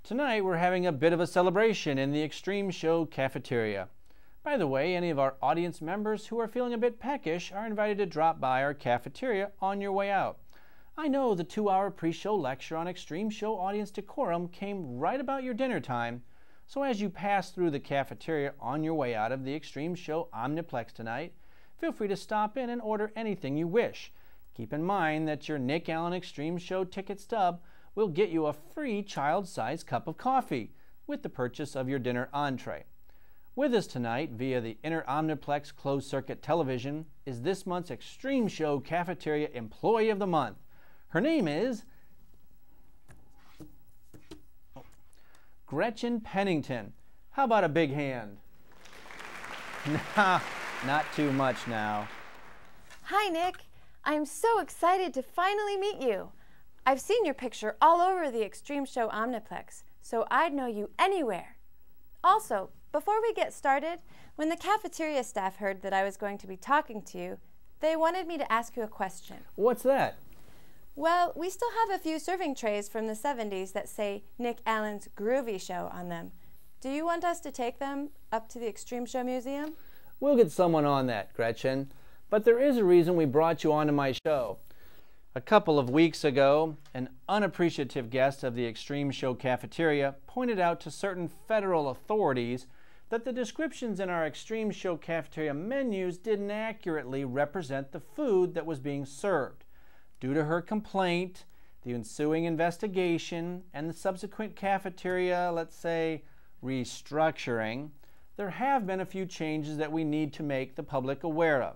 Tonight we're having a bit of a celebration in the Xtreme Show Cafeteria. By the way, any of our audience members who are feeling a bit peckish are invited to drop by our cafeteria on your way out. I know the 2-hour pre-show lecture on Xtreme Show audience decorum came right about your dinner time, so as you pass through the cafeteria on your way out of the Xtreme Show Omniplex tonight, feel free to stop in and order anything you wish. Keep in mind that your Nick Allen Xtreme Show ticket stub will get you a free child-sized cup of coffee with the purchase of your dinner entree. With us tonight via the Inner Omniplex closed-circuit television is this month's Xtreme Show Cafeteria Employee of the Month. Her name is Gretchen Pennington. How about a big hand? Nah, not too much now. Hi, Nick. I'm so excited to finally meet you. I've seen your picture all over the Xtreme Show Omniplex, so I'd know you anywhere. Also, before we get started, when the cafeteria staff heard that I was going to be talking to you, they wanted me to ask you a question. What's that? Well, we still have a few serving trays from the 70s that say Nick Allen's Groovy Show on them. Do you want us to take them up to the Xtreme Show Museum? We'll get someone on that, Gretchen. But there is a reason we brought you onto my show. A couple of weeks ago, an unappreciative guest of the Xtreme Show Cafeteria pointed out to certain federal authorities that the descriptions in our Xtreme Show Cafeteria menus didn't accurately represent the food that was being served. Due to her complaint, the ensuing investigation, and the subsequent cafeteria, let's say, restructuring, there have been a few changes that we need to make the public aware of.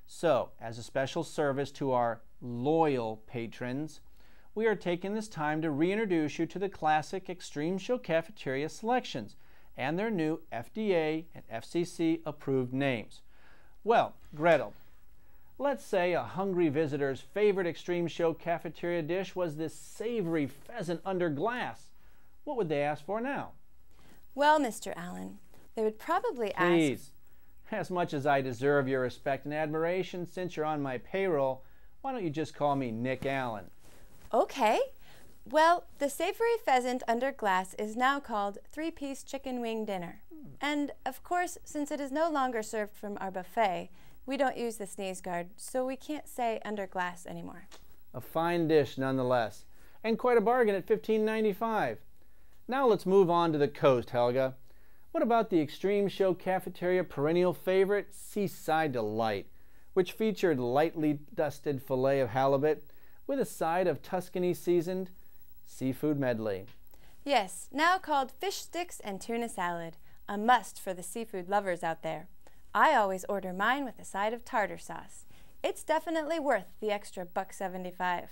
So, as a special service to our loyal patrons, we are taking this time to reintroduce you to the classic Xtreme Show Cafeteria selections and their new FDA and FCC approved names. Well, Gretel, let's say a hungry visitor's favorite Xtreme Show Cafeteria dish was this savory pheasant under glass. What would they ask for now? Well, Mr. Allen, they would probably ask... Please, as much as I deserve your respect and admiration since you're on my payroll, why don't you just call me Nick Allen? Okay. Well, the savory pheasant under glass is now called 3-piece chicken wing dinner. And, of course, since it is no longer served from our buffet, we don't use the sneeze guard, so we can't say under glass anymore. A fine dish nonetheless, and quite a bargain at $15.95. Now let's move on to the coast, Helga. What about the Xtreme Show Cafeteria perennial favorite, Seaside Delight, which featured lightly dusted filet of halibut with a side of Tuscany seasoned seafood medley? Yes, now called fish sticks and tuna salad, a must for the seafood lovers out there. I always order mine with a side of tartar sauce. It's definitely worth the extra $1.75.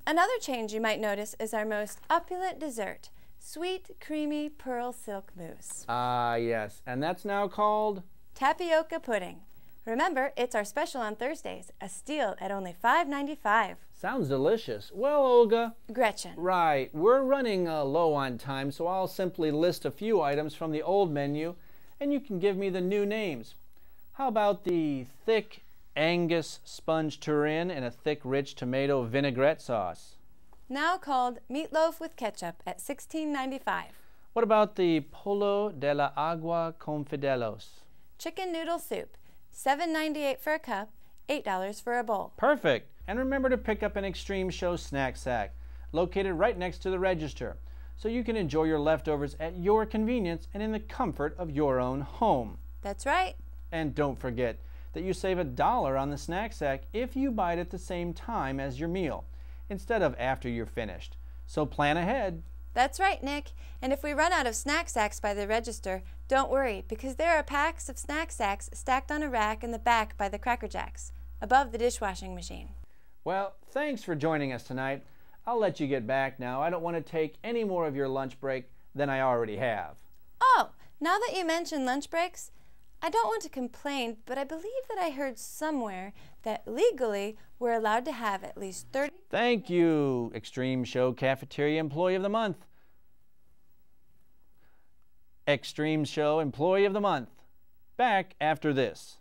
Another change you might notice is our most opulent dessert, sweet, creamy pearl silk mousse. Ah, yes, and that's now called? Tapioca pudding. Remember, it's our special on Thursdays, a steal at only $5.95. Sounds delicious. Well, Olga. Gretchen. Right, we're running low on time, so I'll simply list a few items from the old menu, and you can give me the new names. How about the thick Angus sponge tureen and a thick, rich tomato vinaigrette sauce? Now called meatloaf with ketchup at $16.95. What about the pollo de la agua con fidelos? Chicken noodle soup, $7.98 for a cup, $8 for a bowl. Perfect. And remember to pick up an Xtreme Show snack sack, located right next to the register, so you can enjoy your leftovers at your convenience and in the comfort of your own home. That's right. And don't forget that you save $1 on the snack sack if you buy it at the same time as your meal, instead of after you're finished. So plan ahead. That's right, Nick. And if we run out of snack sacks by the register, don't worry, because there are packs of snack sacks stacked on a rack in the back by the Cracker Jacks, above the dishwashing machine. Well, thanks for joining us tonight. I'll let you get back now. I don't want to take any more of your lunch break than I already have. Oh, now that you mention lunch breaks, I don't want to complain, but I believe that I heard somewhere that legally we're allowed to have at least 30... Thank you, Xtreme Show Cafeteria Employee of the Month. Xtreme Show Employee of the Month. Back after this.